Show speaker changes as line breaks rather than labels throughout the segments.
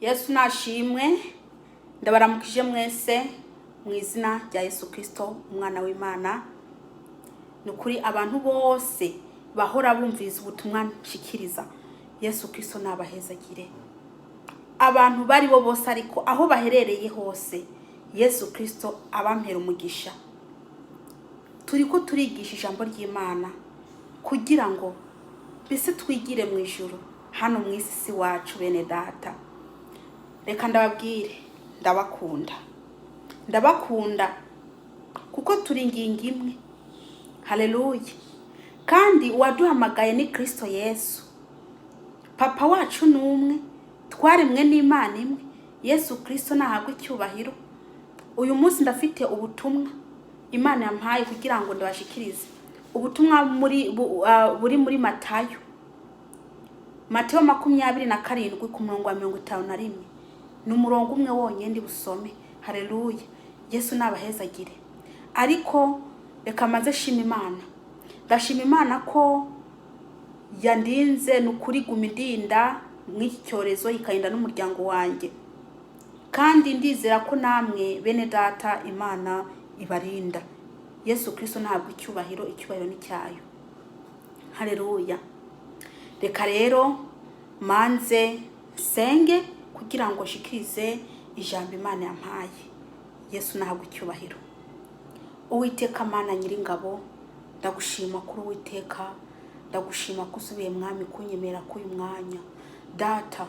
Yesu nashimwe, ndabaramukije mwese mu izina rya Yesu Kristo umwana w'Imana. Nukuri abantu bose bahora bumviriza ubutumwa nshikiriza, Yesu Kristo nabahezagire. Abantu bari bo bose ariko aho baherereye hose, Yesu Kristo abampera umugisha. Turiko turigisha ijambo ry'Imana kugira ngo bise twigire mu ijuru hano mu isi wacu bene data. Reka ndababwire, ndabakunda kuko turi ngingo imwe. Haleluya. Kandi uwaduhamagaye ni Kristo Yesu. Papa wacu numwe, twaremwe n'Imana imwe. Yesu Kristo nahabwe icyubahiro. Uyu munsi ndafite ubutumwa Imana yampaye kugira ngo ndabashikirize. Ubutumwa buri muri Matayo 27 ku murongo wa 51. Ni umurongo umwe wonyine ndi busome. Haleluya. Yesu nabahezagire. Ariko reka maze shima Imana. Ndashima Imana ko yandinze nukuri gumidinda mw'iki cyorezo ikarinda n'umuryango wanjye. Kandi ndizera ko namwe bene data Imana ibarinda. Yesu Kristo ntabwo icyubahiro ni cyayo. Haleluya. Reka rero manze senge kugira ngo shikirize ijambo Imana yampaye. Yesu ntabwo icyubahiro. Uwiteka Mana nyiringabo, ndagushima kuri Uwiteka, ndagushima kusubiye mwami kunyemera kuyu mwanya. Data,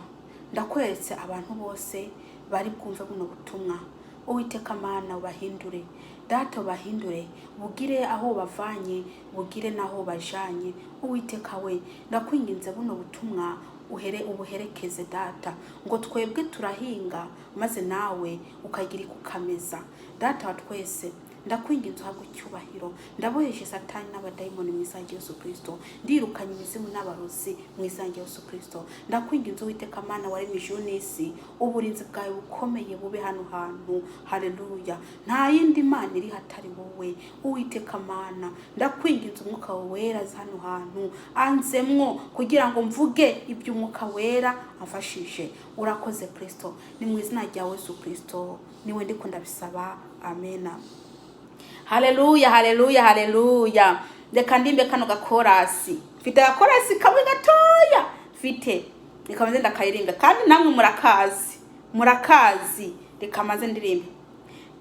ndakweretse abantu bose bari bwumve buno butumwa. Uwiteka Mana ubahindure. Data ubahindure, bugire aho bavanye, bugire naho bajanye. Uwiteka we, ndakwinginze buno butumwa ubuherekeze data, ngo twebwe turahinga maze nawe ukagira kukameza. Data wa twese, ndakwinginze uhabwe icyubahiro. Ndaboheje Satani n'abadayimoni mu izina rya Yesu Kristo. Ndirukanye imizimu n'abarozi mu izina rya Yesu Kristo. Ndakwinginze Uwiteka Mana waremye ijuru n'isi, uburinzi bwawe bukomeye bube hano hantu. Haleluya. Nta yindi Mana iri hatari wowe. Uwiteka Mana, ndakwinginze umwuka wera hano hantu anzemwo kugira ngo mvuge ibyo umwuka wera afashije. Urakoze Kristo. Ni mu izina rya Yesu Kristo niwe ndiko ndabisaba. Amen. Haleluya, haleluya, haleluya. Reka ndimbe kano gakorasi. Mfite gakorasi kamwe gatoya. Reka maze ndakayirimba kandi namwe murakazi. Reka maze ndirimbe.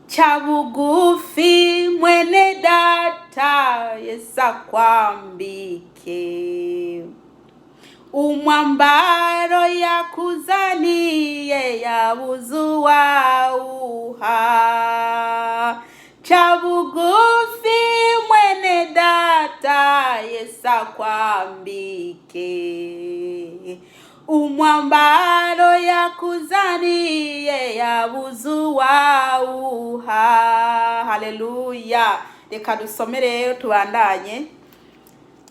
Chabugufi mwene data Yesa kwambike umwambaro yakuzaniye yabuzuwa uha. Chabugufi mwene data Yesa kwambike umwambaro yakuzaniye yabuzuwa uha. Haleluya. Reka dusome rero tubandanye.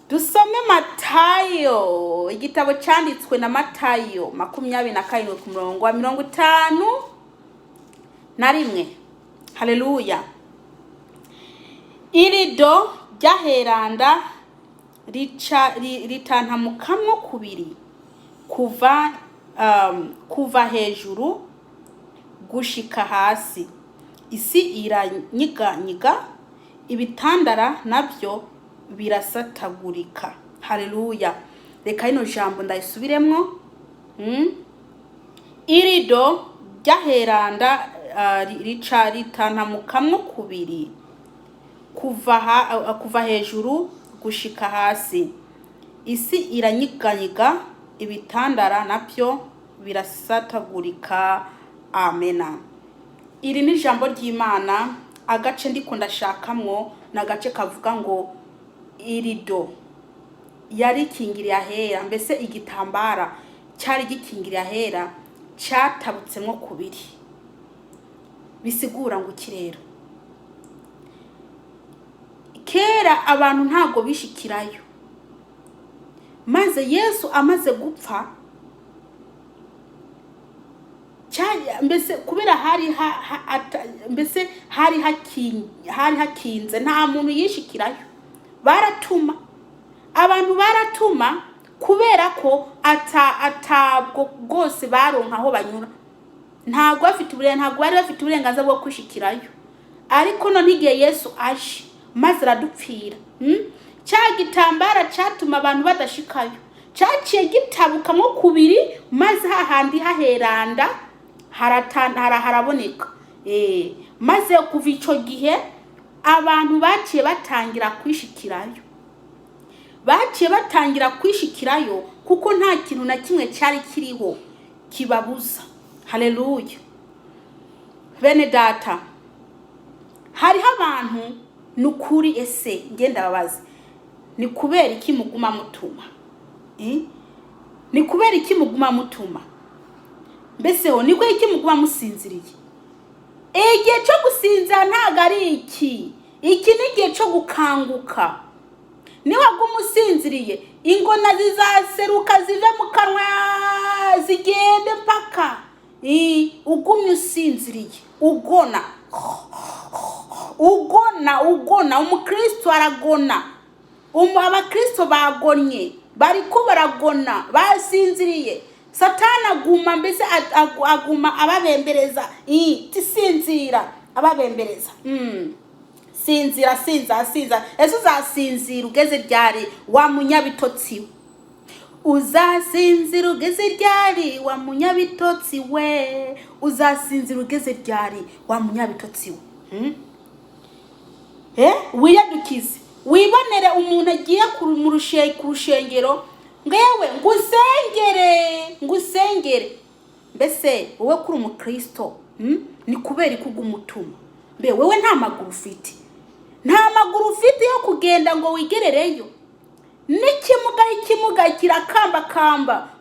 Dusome Matayo, igitabo cyanditswe na Matayo 27 ku murongo wa 51. Haleluya. Irido ryaheranda ritantamukamwo kubiri kuva hejuru gushika hasi. Isi iranyiganyiga, ibitandara nabyo birasatagurika. Haleluya. Reka ino jambo ndayisubiremwo. Irido ryaheranda ritantamukamwo kubiri kuva hejuru gushika hasi. Isi iranyiganyiga, ibitandara nabyo birasatagurika. Amena. Iri ni jambo ry'Imana. Agace ndiko ndashakamwo nagace kavuga ngo irido yari kingiriye ahera, mbese igitambara cyari gikingiriye ahera cyatabutsemo kubiri. Bisigura ngo kirero kera abantu ntago bishikirayo, maze Yesu amaze gupfa mbese kubera hari hakinze nta muntu yishikirayo. Abantu baratuma kubera ko atabwo bwose baronka aho banyura. ntabwo bari bafite uburenganzira bwo kwishikirayo. Ariko none igihe Yesu aje maze aradupfira, cya gitambara cyatuma abantu badashikayo cyaciye gitabukamwo kubiri, maze hahandi haheranda haraboneka. Maze kuva icyo gihe abantu baciye batangira kwishikirayo, kuko nta kintu na kimwe cyari kiriho kibabuza. Haleluya. Bene data, hariho abantu nukuri, ese ngenda babaza, ni kubera iki muguma mutuma? Ni kubera iki muguma mutuma? Mbese ho niko iki muguma musinziriye? Igihe cyo gusinzira ntago ari iki ni igihe cyo gukanguka. Niba gumusinziriye, ingona zizaseruka zive mu kanwa zigende mpaka ugumye usinziriye, ugona. Umukristo aragona, abakristo bagonye, bariko baragona, basinziriye. Satani aguma, mbese aguma ababembereza, tisinzira, ababembereza. Sinzira. Ese uzasinzira ugeze ryari wa munyabitotsi? Uzasinzira ugeze ryari wa munyabitotsi we? Uzasinzira ugeze ryari wa munyabitotsi we? Wiyadukize, wibonere umuntu agiye mu rushengero, ngewe ngusengere. Mbese wowe kuri umukristo, ni kubera ikugumutuma? Mbe wewe nta maguru ufite yo kugenda ngo wigerereyo. N'ikimuga kirakamba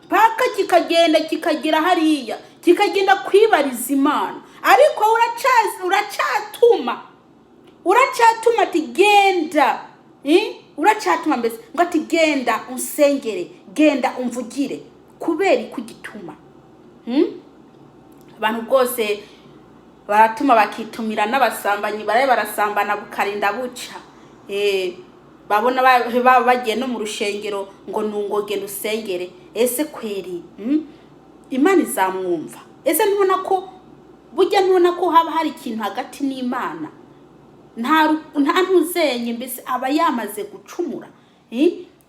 paka kikagenda kikagira hariya, kikagenda kwibariza Imana. Ariko uracatuma ati genda, uracatuma, mbese ngo ati genda unsengere, genda umvugire. Kubera ikugituma? Abantu bwose baratuma bakitumira n'abasambanyi, barasambana bukarinda buca. Babona bagiye no mu rushengero ngo nungo genda usengere. Ese kweri Imana izamwumva? Ese ntubona ko haba hari ikintu hagati n'Imana? Nta ntuzenye, mbese aba yamaze gucumura.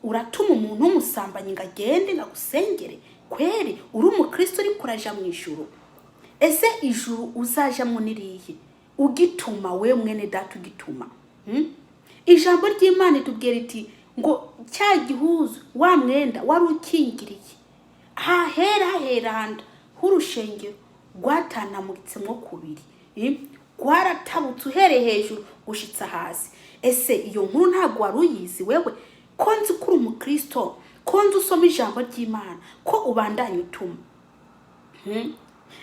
Uratuma umuntu w'umusambanyi ngo agende ngagusengere? Kweri uri umukristo uri kuraja mu ijuru? Ese ijuru uzajamwo niriye ugituma? We mwene data ugituma? Ijambo ry'Imana itubwira iti ngo cya gihuzu wa mwenda wari ukingiriye heranda h'urushengero rwatanamuritsemwo kubiri, rwaratabutse uhereye hejuru gushitsa hasi. Ese iyo nkuru ntabwo wari uyizi wewe? Ko nzi kuri umukristo, ko nzi usoma ijambo ry'Imana, ko ubandanya utuma.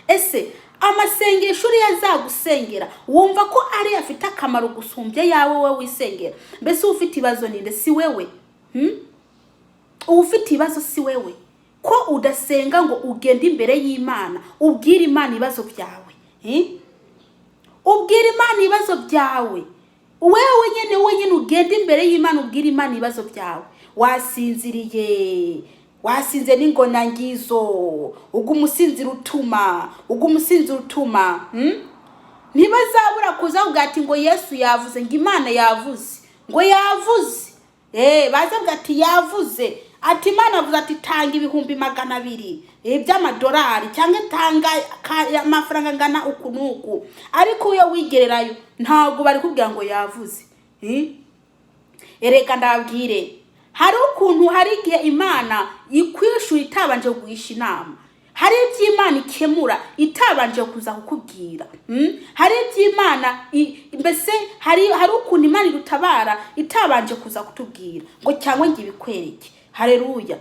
Ese amasengesho uri yazagusengera wumva ko ari afite akamaro gusumbya yawe wowe wisengera? Mbese ufite ibibazo ninde? Si wewe? Ufite ibibazo si wewe? Ko udasenga ngo ugende imbere y'Imana ubwire Imana ibibazo byawe? Ubwire Imana ibibazo byawe. Wewe nyene ugende imbere y'Imana ubwire Imana ibibazo byawe. Wasinze n'ingona ngizo, ugumusinzira utuma. Ntibazabura kuza ugati ngo Yesu yavuze, ngo Imana yavuze, ngo yavuze. Bazavuga ati yavuze, ati Imana avuze ati tanga 200,000 by'amadolari, cyangwa tanga amafaranga ngana uku nuku. Ariko uyo wigererayo ntabwo bari kubwira ngo yavuze. Ereka ndabwire, hari ukuntu hari igihe Imana ikwishura itabanje kuguhisha inama. Hari iby'Imana ikemura itabanje kuza kukubwira. Hari iby'Imana mbese hari ukuntu Imana irutabara itabanje kuza kutubwira ngo cyangwa ngibikwereke. Haleluya.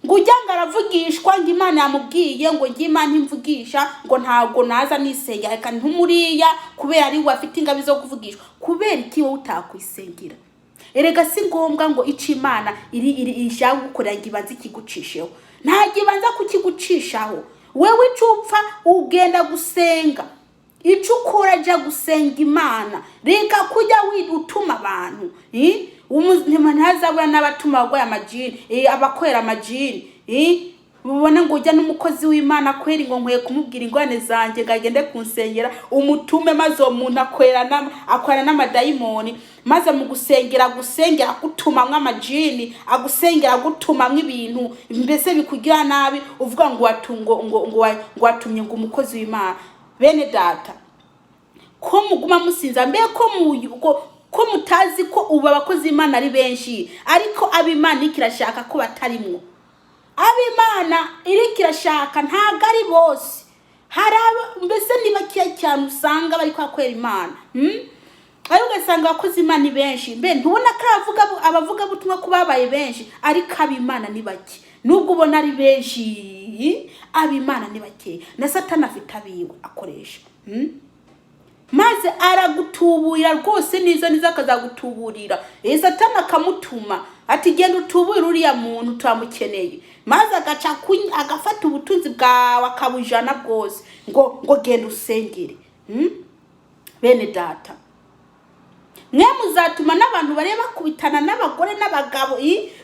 Ngo ujyanga aravugishwa ngo Imana yamubwiye ngo ngi Imana imvugisha ngo ntabwo naza nisengera, reka ntumuriya kubera ari wafite ingabi zo kuvugishwa. Kubera iki wowe utakwisengera? Erega si ngombwa ngo ici Imana iri gukorera ngo ibanze ikigucisheho. Nta gibanza kukigucishaho. Wewe icupfa ugenda gusenga, ico ukora aja gusenga Imana. Reka kujya widutuma abantu. Umuzima ntazabura n'abatuma bagwaye amajini, abakwera amajini. mubona ngo ujya n'umukozi w'Imana kwera ngo nkwiye kumubwira ingwane zanjye ngagende kunsengera umutume maze uwo muntu akorana n'amadayimoni maze mu gusengera gutuma mw'amajini agusengera gutuma mw'ibintu mbese bikugira nabi uvuga ngo watumye ngo umukozi w'Imana. Bene data, ko muguma musinza mbe ko mutazi ko ubu abakozi b'Imana ari benshi, ariko ab'Imana ikirashaka ko batarimwo. Ab'Imana irikirashaka ntago ari bose, haraba mbese niba kiya cyane usanga bari kwakwera Imana. Ayo ugasanga abakozi Imana ni benshi, mbe ntubona ko abavuga butumwa kubabaye benshi, ariko ab'Imana ni bake. Nubwo ubona ari benshi, ab'Imana ni bake. Na Satani afite abiwe akoresha. Maze aragutuburira rwose nizo akazagutuburira. Satani akamutuma ati genda utuburire uriya muntu turamukeneye. Maze agaca agafata ubutunzi bwawe akabujana bwose ngo genda usengere. Bene data, mwe muzatuma n'abantu bareba kubitana n'abagore n'abagabo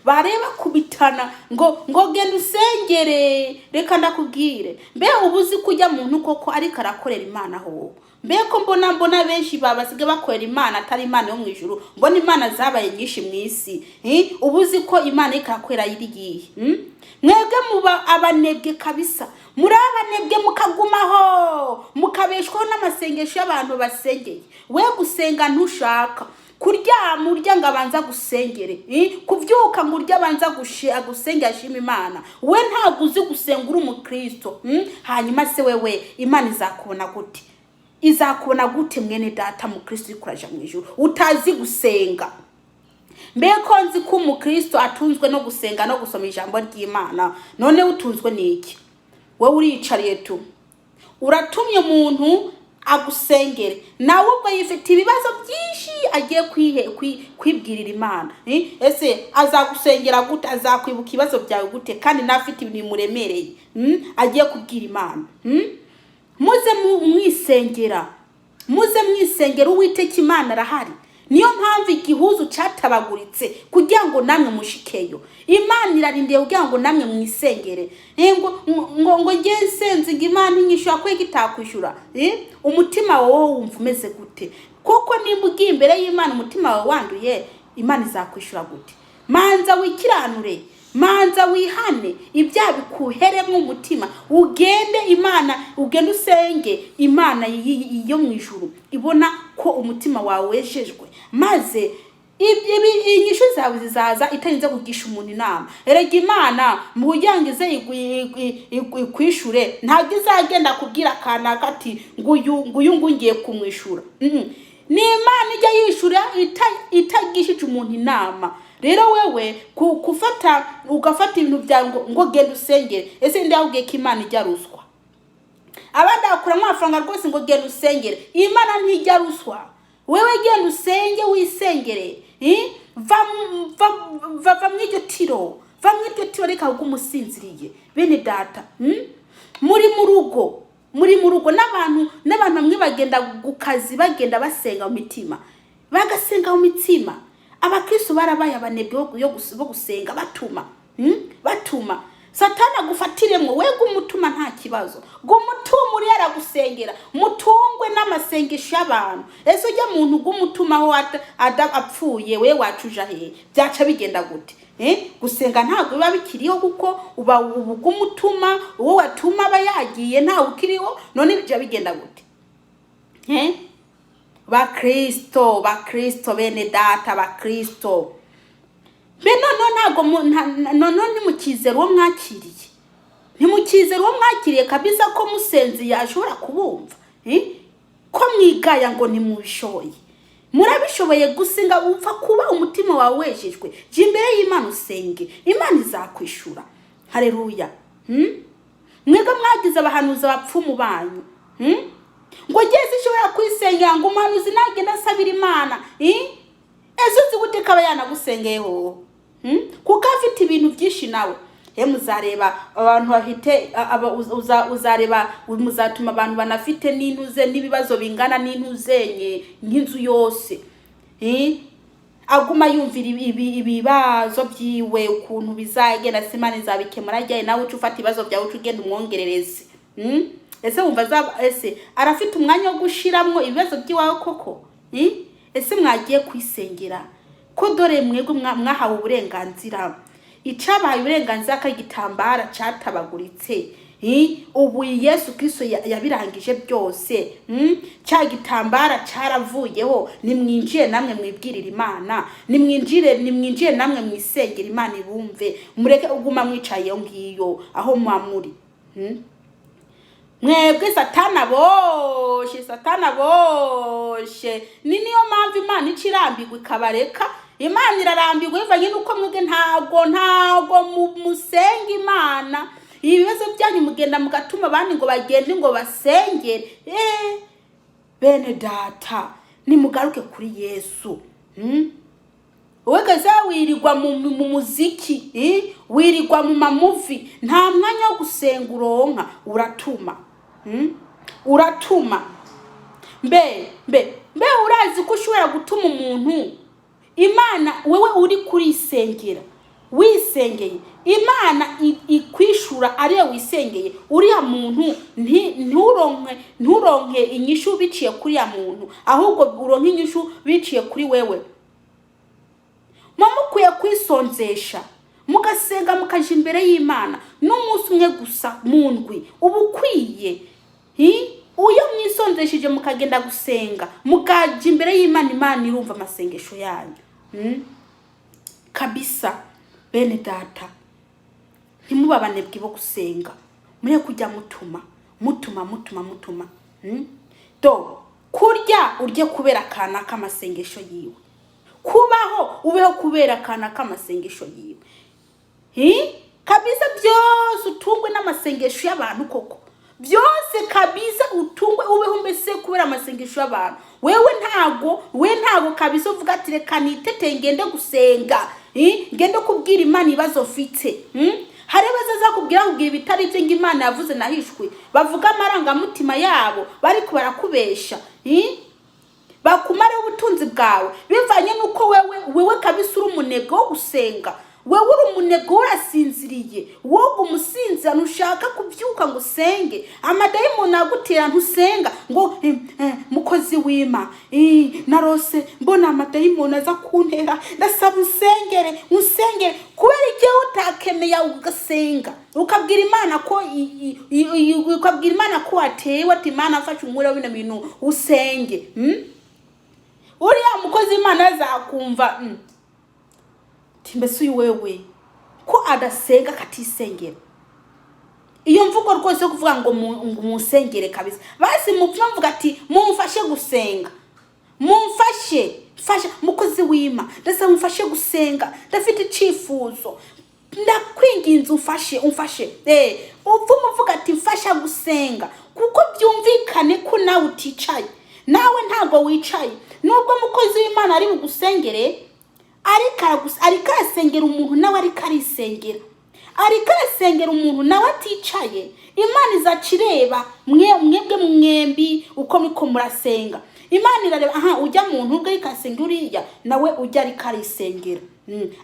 bareba kubitana ngo genda usengere. Reka ndakubwire, mbe ubuzi kujya muntu koko ariko arakorera Imana ho. Mbeko mbona benshi babasiga bakorera Imana atari Imana yo mu ijuru, mbona Imana zabaye nyinshi mu isi. Ubuzi ko Imana ikakwera yirigiye. Mwebwe muba abanebwe kabisa, muri abanebwe mukagumaho mukabeshwaho n'amasengesho y'abantu basengeye. We gusenga ntushaka, kuryama urya ngo abanza gusengere, kuvyuka ngo urya abanza gusengera ashima Imana. We ntago uzi gusenga uri umukristo. Hanyuma se wewe Imana izakubona gute? Izakubona gute mwene data mu Kristo ikuraja mu ijuru utazi gusenga? Mbeko nzi ko umukristo atunzwe no gusenga no gusoma ijambo ry'Imana, none utunzwe niki? Wowe uricariye tu uratumye umuntu agusengere, nawe ubwo yifite ibibazo byinshi agiye kwibwirira Imana. Ese azagusengera gute? Azakwibuka ibibazo byawe gute kandi nafite ibintu bimuremereye agiye kubwira Imana? Muze mwisengera, Uwiteka Imana arahari. Niyo mpamvu igihuzu cyatabaguritse kugira ngo namwe mushikeyo. Imana irarindiye kugira ngo namwe mwisengere. Ngo ngensenze Imana inyishura kwe gitakwishura. Umutima wawe wumva umeze gute? Koko nimba ugiye imbere y'Imana umutima wawe wanduye, Imana izakwishura gute? Manza wikiranure, manza wihane, ibya bikuheremo umutima, ugende usenge Imana yo mu ijuru ibona ko umutima wawe wejejwe. Maze inyishu zawe zizaza itarinze kugisha umuntu inama. Erega Imana mu bujyangize ikwishure ntabwo izagenda kubwira kana gati nguyu ngiye kumwishura. Ni Imana ijya yishura itagishije umuntu inama. Rero wewe ugafata ibintu byawe ngo genda usengere. Ese ndabwiye ko Imana ijya ruswa? Abandi bakuramo amafaranga rwose ngo genda usengere. Imana ntijya ruswa. Wewe genda usenge wisengere. Va mw'iryo tiro, reka ugumusinziriye. Bene data, muri mu rugo n'abantu bamwe bagenda gukazi bagenda basenga mu mitima, bagasenga mu mitima. Abakristo barabaye abanebwe bo gusenga batuma Satani agufatiremwe. Wego umutuma nta kibazo, gumutuma uri yaragusengera, mutungwe n'amasengesho y'abantu. Ese ujya muntu gumutuma ho apfuye we wacuja he? Byaca bigenda gute? Gusenga ntago biba bikiriho kuko uba gumutuma uwo watuma abayagiye nta ukiriho. None bijya bigenda gute? Bakristo bene data, bakristo none nimukizero uwo mwakiriye, kabisa ko musenzi yashobora kubumva. Ko mwigaya ngo nimubishoboye, murabishoboye gusenga upfa kuba umutima wawe wejejwe. Je imbere y'Imana usenge, Imana izakwishura. Haleluya. Mwega mwagize abahanuza bapfumu banyu, ngo Yesu ishobora kwisengera ngo umuhanuzi nagenda asabira Imana. Ezo ziguteka abayana gusengeyeho kuko afite ibintu byinshi nawe. Muzareba abantu bafite uzareba muzatuma abantu banafite n'intuze n'ibibazo bingana n'intuzenye nk'inzu yose. aguma yumvira ibibazo byiwe ukuntu bizagenda Imana izabikemura ajyaye nawe uca ufata ibibazo byawe uca ugenda umwongerereze. Ese wumva ese arafite umwanya wo gushiramwo ibibazo byiwawe koko? Ese mwagiye kwisengera ko dore mwebwe mwahawe uburenganzira, icabaye uburenganzira k'igitambara cyatabaguritse. Ubu Yesu Kristo yabirangije byose. Cya gitambara cyaravuyeho, nimwinjiye namwe mwibwirira Imana, nimwinjiye namwe mwisengera Imana ibumve, mureke uguma mwicaye ngiyo aho mwamuri. Mwebwe satana boshe niyo mpamvu Imana icirambirwa ikabareka. Imana irarambirwa ivanye nuko mwebwe ntago musenga Imana. Ibibazo byanyu mugenda mugatuma abandi ngo bagende ngo basengere. Bene data nimugaruke kuri Yesu. Wegeze wirirwa mu muziki, wirirwa mu mamuvi, nta mwanya wo gusenga uronka. Uratuma mbe urazi ko ushobora gutuma umuntu Imana wewe uri kurisengera wisengeye Imana ikwishura ariye wisengeye uriya muntu nturonke inyishu biciye kuri ya muntu, ahubwo uronke inyishu biciye kuri wewe. Mukwiye kwisonzesha mugasenga mukaje imbere y'Imana n'umunsi umwe gusa mu ndwi ubukwiye. Uyo mwisonzesheje mukagenda gusenga mukaje imbere y'Imana, Imana irumva amasengesho yanyu. Kabisa bene data ntimubabanebwe bo gusenga, mure kujya mutuma. Kurya urye kubera kana k'amasengesho yiwe, kubaho ubeho kubera kana k'amasengesho yiwe. Kabisa byose utungwe n'amasengesho y'abantu koko, byose kabisa utungwe ubeho mbese kubera amasengesho y'abantu. Wewe ntago kabisa uvuga ati reka nitete ngende gusenga, ngende kubwira Imana ibibazo mfite. Hari bazaza kubwira bitari byo ngo Imana yavuze nahishwe, bavuga amarangamutima yabo bariko barakubesha. Bakumare ubutunzi bwawe bivanye nuko wewe kabisa uri umunebwe wo gusenga. Wewe uri umunebwe urasinziriye, wowe umusinzira ntushaka kubyuka ngo usenge. Amadayimoni agutera ntusenga ngo mukozi w'Imana, narose mbona amadayimoni aza kuntera, ndasaba usengere kubera icyo utakemeye ugasenga ukabwira Imana ko watewe ati Imana afashe umwura w'ibintu bintu usenge. Uriya mukozi w'Imana azakumva mbese uyu wewe ko adasenga katisengera. Iyo mvugo rwose yo kuvuga ngo musengere kabisa, basi mvuga ati mumfashe gusenga, fasha mukozi w'Imana, ndasa mumfashe gusenga, ndafite icifuzo, ndakwinginze umfashe. Uvuga ati mfasha gusenga kuko byumvikane ko nawe uticaye, nawe ntago wicaye. Nubwo mukozi w'Imana ari bugusengere, ariko arasengera umuntu nawe ariko arisengera, ariko arasengera umuntu nawe aticaye. Imana izacireba mwebwe mwembi uko miko murasenga. Imana irareba ujya muntu ubwo ariko asenga uriya nawe ujya ariko arisengera.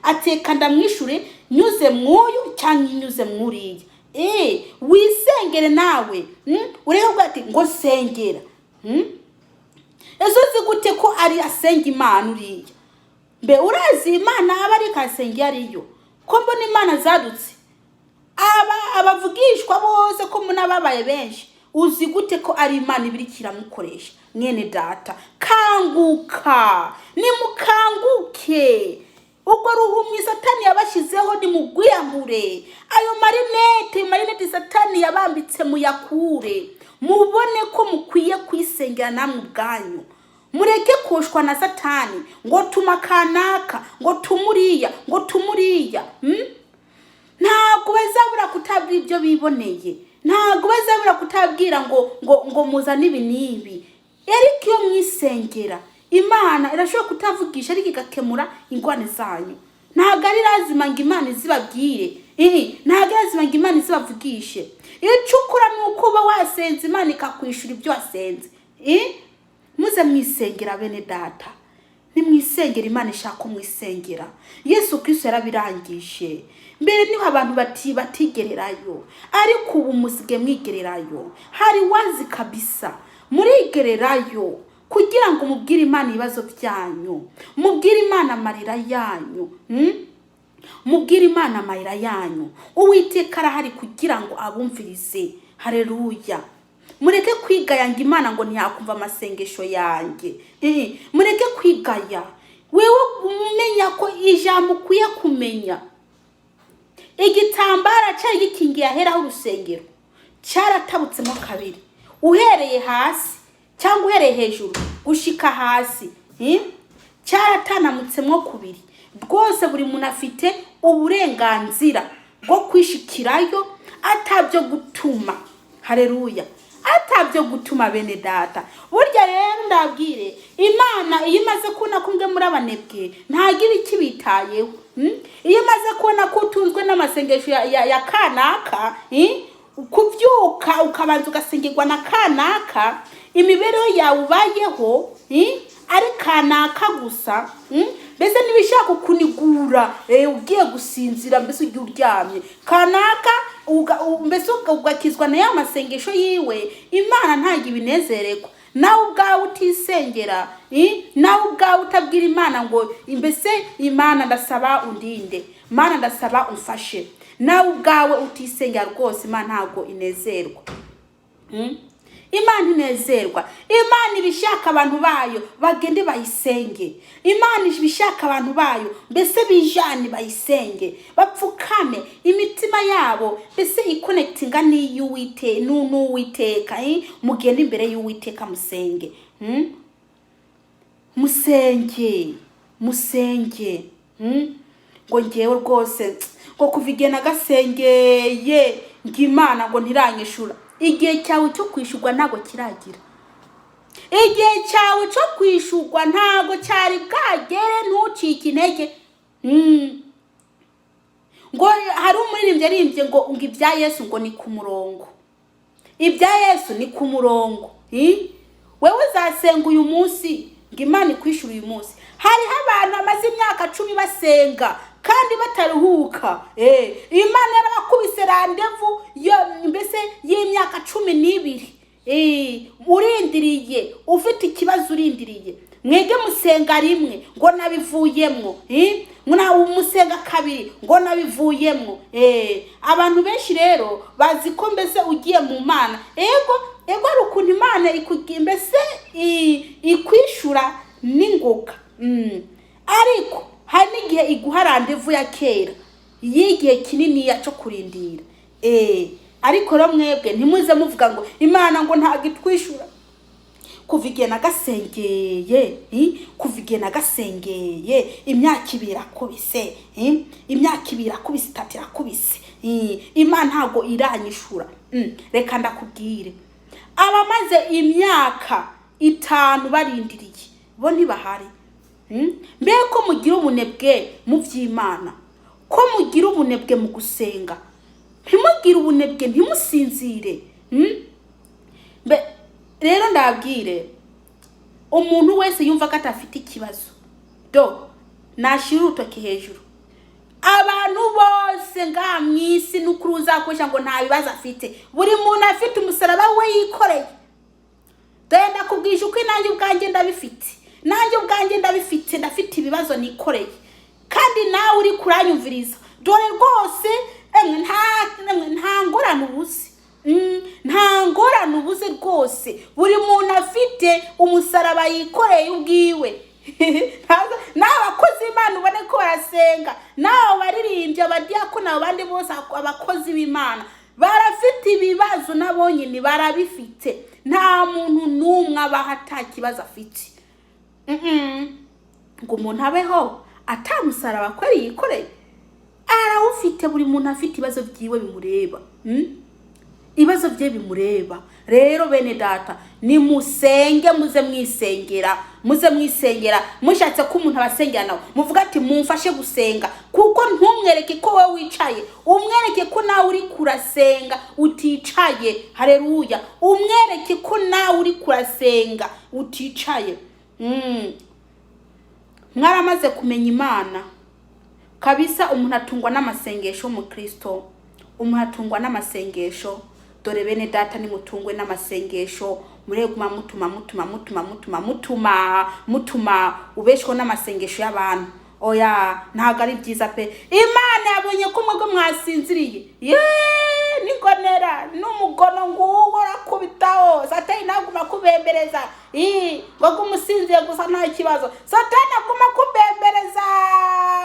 Ateka ndamwishure nyuze mwuyu cyangwa inyuze mwuriya. Wisengere nawe. Urebe ati ngo sengera. Ezozi gute ko ari asenga Imana uriya? Mbe urazi Imana aba ari kasengera ariyo ko mbona Imana zadutse abavugishwa bose ko munababaye benshi. Uzi gute ko ari Imana ibirikira mukoresha? Mwene data kanguka, nimukanguke. Ubwo ruhumye Satani yabashizeho nimugwiyambure. Ayo marinete Satani yabambitse muyakure, mubone ko mukwiye kwisengera namwe ubwanyu. Mureke koshwa na Satani ngo tumakanaka, ngo tumuriya. Ntago bazabura kutabwira ibyo biboneye, ntago bazabura kutabwira ngo muzana ibi nibi. Ariko iyo mwisengera Imana irashobora kutavugisha ariko igakemura ingwane zanyu. Ntago ari lazima ngo Imana izibabwire, ntago ari lazima ngo Imana izibavugishe. Icyo ukora nuko uba wasenze Imana ikakwishura ibyo wasenze. Muze mwisengera bene data, nimwisengera, Imana ishaka umwisengera. Yesu Kristo yarabirangije. Mbere niho abantu batigererayo, ariko ubu musige mwigererayo. Hari wazi kabisa murigererayo kugira ngo mubwire Imana ibibazo byanyu, mubwire Imana amarira yanyu, mubwire Imana amarira yanyu. Uwiteka arahari kugira ngo abumvirize. Haleluya. Mureke kwigaya ngo Imana ngo ntiyakumva amasengesho yanjye. Mureke kwigaya. Wewe umenya ko ijambo ukwiye kumenya. Igitambara cyari gikingiye aheraho urusengero cyaratabutsemo kabiri, uhereye hasi cyangwa uhereye hejuru gushika hasi, cyaratanamutsemwo kubiri. Rwose buri muntu afite uburenganzira bwo kwishikirayo atabyo gutuma. Haleluya. Atabyo gutuma bene data. Burya rero ndabwire Imana iyo imaze kubona kumwe muri abanebwe ntagira ikibitayeho. Iyo imaze kubona ko utunzwe n'amasengesho ya kanaka, kubyuka ukabanza ugasengirwa na kanaka, imibereho yawe ubayeho ari kanaka gusa, mbese nibishaka kunigura ugiye gusinzira, mbese ugiye uryamye kanaka mbese ugakizwa na ya masengesho yiwe, Imana ntago ibinezererwa. Nawe ubwawe utisengera, nawe ubwawe utabwira Imana ngo mbese Imana ndasaba undinde, Imana ndasaba umfashe, nawe ubwawe utisengera, rwose Imana ntago inezerwa. Imana inezerwa. Imana ibishaka abantu bayo bagende bayisenge. Imana ibishaka abantu bayo mbese bijane bayisenge, bapfukame imitima yabo, mbese iconnectinga n'Uwiteka, mugende imbere y'Uwiteka musenge. Musenge. Ngo ngewe rwose ngo kuvigiye nagasengeye ngo Imana ngo ntiranyishura. Igihe cyawe cyo kwishurwa ntago kiragira. Igihe cyawe cyo kwishurwa ntago cyari bwagere, ntucike intege. Ngo hari umuririmbyi arimbye ngo ibya Yesu ngo ni ku murongo. Ibya Yesu ni ku murongo. Wewe uzasenga uyu munsi ngo Imana ikwishura uyu munsi. Hariho abantu amaze imyaka 10 basenga kandi bataruhuka. Imana yarabakubise randevu yo mbese y'imyaka 12. Urindiriye, ufite ikibazo urindiriye. Mwege musenga rimwe ngo nabivuyemwo, muna umusenga kabiri ngo nabivuyemwo. Abantu benshi rero bazi ko mbese ugiye mu Mana, ego ari ukuntu Imana mbese ikwishura n'ingoga. Ariko hari n'igihe iguha randevu ya kera y'igihe kinini cyo kurindira. Ariko rero mwebwe ntimuze muvuga ngo Imana ngo ntago itwishura. Kuvigiye nagasengeye imyaka 2 irakubise, imyaka 2 irakubise, 3 irakubise, Imana ntago iranyishura. Reka ndakubwire, abamaze imyaka 5 barindiriye bo ntibahari. Mbeko mugira ubunebwe mu by'Imana, ko mugira ubunebwe mu gusenga, ntimugira ubunebwe, ntimusinzire. Rero ndabwire umuntu wese yumva ko atafite ikibazo nashira urutoki hejuru. Abantu bose nga mwisi n'ukuri uzakoresha ngo nta bibazo afite. Buri muntu afite umusaraba we yikoreye. Ndenda kubwisha uko nanjye ubwanjye ndabifite, ndafite ibibazo nikoreye. Kandi nawe uri kuranyumviriza, dore rwose nta ngorane ubuze. Nta ngorane ubuze rwose. Buri muntu afite umusaraba yikoreye ubwiwe. N'abakozi b'Imana ubone ko barasenga, n'abo baririmbye, abadiyakoni, abandi bose abakozi b'Imana barafite ibibazo, nabonye ni barabifite. Nta muntu n'umwe abaho atakibazo afite. Ngo umuntu abeho atamusaraba ko yikoreye, arawufite. Buri muntu afite ibibazo byiwe bimureba, ibibazo bye bimureba. Rero bene data, ni musenge, muze mwisengera. Mushatse ko umuntu abasengera nawe muvuga ati mumfashe gusenga, kuko ntumwereke ko wowe wicaye, umwereke ko nawe uri kurasenga uticaye. Haleluya. Umwereke ko nawe uri kurasenga uticaye. mwaramaze kumenya Imana kabisa. Umuntu atungwa n'amasengesho mu Kristo, umuntu atungwa n'amasengesho. Dore bene data nimutungwe n'amasengesho, mureguma mutuma ubeshwa n'amasengesho y'abantu. Oya, ntago ari byiza pe. Imana yabonye ko mwebwe mwasinziriye. Ningonera n'umugono nguwo rakubitaho. Satani naguma kubembereza. Ngo umusinziye gusa nta kibazo. Satani aguma kubembereza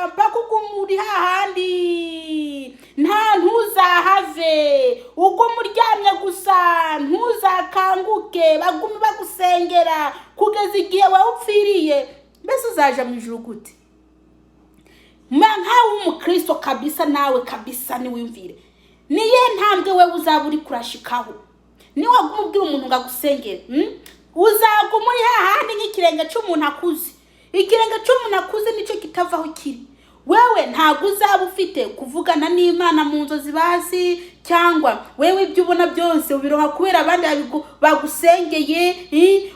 mpaka ugumuri hahandi. Nta ntuzahave. Ugo muryamye gusa ntuzakanguke. Bagumi bagusengera kugeza igihe wawe upfiriye. Mbese uzaja mu ijuru gute? Nkawe umukristo kabisa, nawe kabisa ni wimvire. Niye ntambwe we uzaburi kurashikaho. Ni wagumubwira umuntu ngagusengere. Uzagumuri hahandi nk'ikirenge cy'umuntu akuze. Ikirenge cy'umuntu akuze nico kitavaho kiri. Wewe ntago uzaba ufite kuvugana n'Imana mu nzozi bazi, cyangwa wewe ibyo ubona byose ubiroha kubera abandi bagusengeye.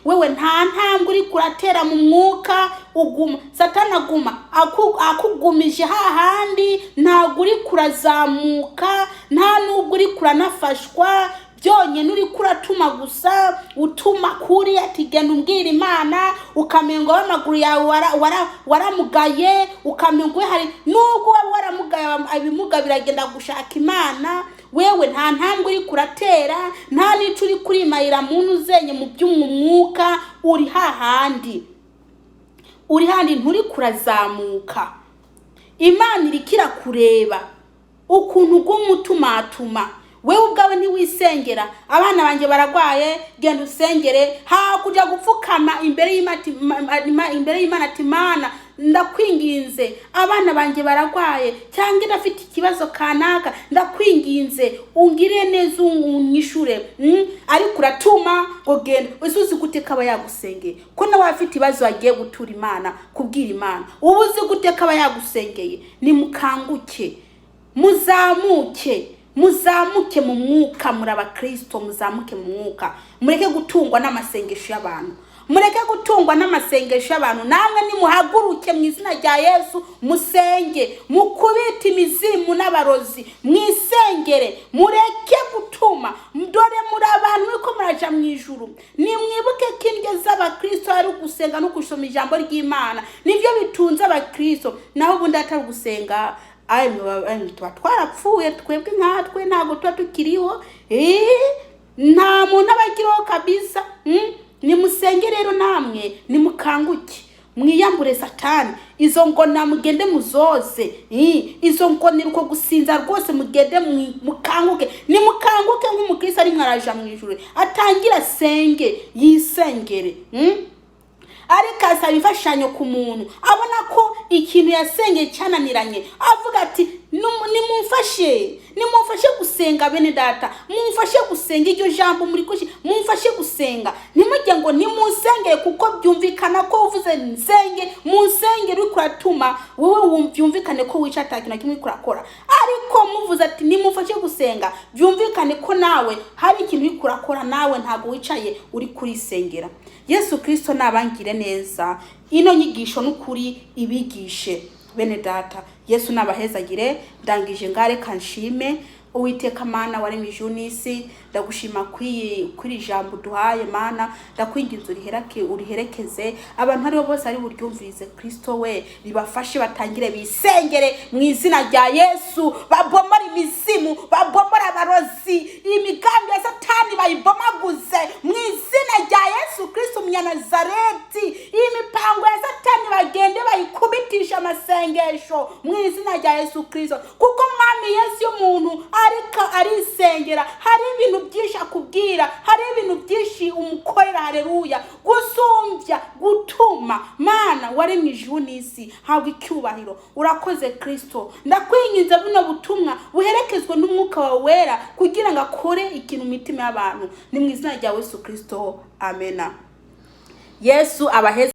Wewe nta ntambwe uri kuratera mu mwuka, uguma Satani aguma akugumije hahandi. Ntago uri kurazamuka, nta nubwo uri kuranafashwa. Byonye uri kuratuma gusa, utuma kuri ati genda umbwira Imana, ukamengo amaguru yawe waramugaye, ukamengo hari nubwo waramugaye abimuga biragenda gushaka Imana. Wewe nta ntambwe uri kuratera, nta nico uri kurimayira muntu uzenye mu by'umwuka. Uri hahandi nturi kurazamuka. Imana irikira kureba ukuntu ugumutumatuma. Wewe ubwawe ntiwisengera. Abana banje baragwaye, genda usengere. Kujya gupfukama imbere y'Imana ati Mana ndakwinginze abana banje baragwaye, cyangwa ndafite ikibazo kanaka, ndakwinginze ungire neza unyishure. Ariko uratuma ngo genda. Uzuzi guteka aba yagusengeye ko nawe afite ibibazo agiye gutura Imana, kubwira Imana. Ubuzi guteka aba yagusengeye. Ni mukanguke, muzamuke mu mwuka. Muri abakristo muzamuke mu mwuka. Mureke gutungwa n'amasengesho y'abantu. Namwe nimuhaguruke mu izina rya Yesu, musenge, mukubita imizimu n'abarozi, mwisengere, mureke gutuma. Dore muri abantu uko muraja mu ijuru. Nimwibuke ko indyo z'abakristo ari gusenga no gusoma ijambo ry'Imana. Nivyo bitunze abakristo. Naho ubundi atari gusenga, tuba twarapfuye twebwe nkatwe, ntago tuba tukiriho. Nta muntu abagiraho kabisa. Nimusenge rero namwe, nimukanguke, mwiyambure Satani. Izo ngona mugende muzoze. Izo ngona uko gusinza rwose mugende mukanguke. Nimukanguke nk'umukristo ari mwaraja mu ijuru. Atangira senge, yisengere. Ariko asaba imfashanyo ku muntu abona ko ikintu yasengeye cyananiranye, avuga ati nimumfashe gusenga bene data, mumfashe gusenga iryo jambo muri kushi, mumfashe gusenga. Nimujye ngo nimusengere kuko byumvikana ko uvuze nsenge, musengere uri kuratuma wowe wumvikane ko wica atakina kimwe kurakora. Ariko muvuze ati nimumfashe gusenga, byumvikane ko nawe hari ikintu uri kurakora, nawe ntago wicaye uri kurisengera. Yesu Kristo nabangire neza, ino nyigisho n'ukuri ibigishe bene data. Yesu nabahezagire. Ndangije ngare kanshime Uwiteka Mana waremye ijuru n'isi, ndagushima kuri jambo duhaye Mana. Ndakwinginze uriherekeze abantu ari bose ari buryumvirize. Kristo we ribafashe batangire bisengere mu izina rya Yesu. Babomora imizimu, babomora abarozi, imigambi ya Satani bayibomaguze mu izina rya Yesu Kristo Munyanazareti. Imipango ya Satani bagende bayikubitisha amasengesho mu izina rya Yesu Kristo. Kuko Mwami Yesu y'umuntu ariko arisengera, hari ibintu byinshi akubwira, hari ibintu byinshi umukorera. Haleluya. Gusumbya, gutuma. Mana waremye ijuru n'isi, habwa icyubahiro. Urakoze Kristo. Ndakwinginze buno butumwa buherekezwe n'umwuka wawe wera kugira ngo akore ikintu mitima y'abantu. Ni mu izina rya Yesu Kristo. Amena. Yesu abaheze.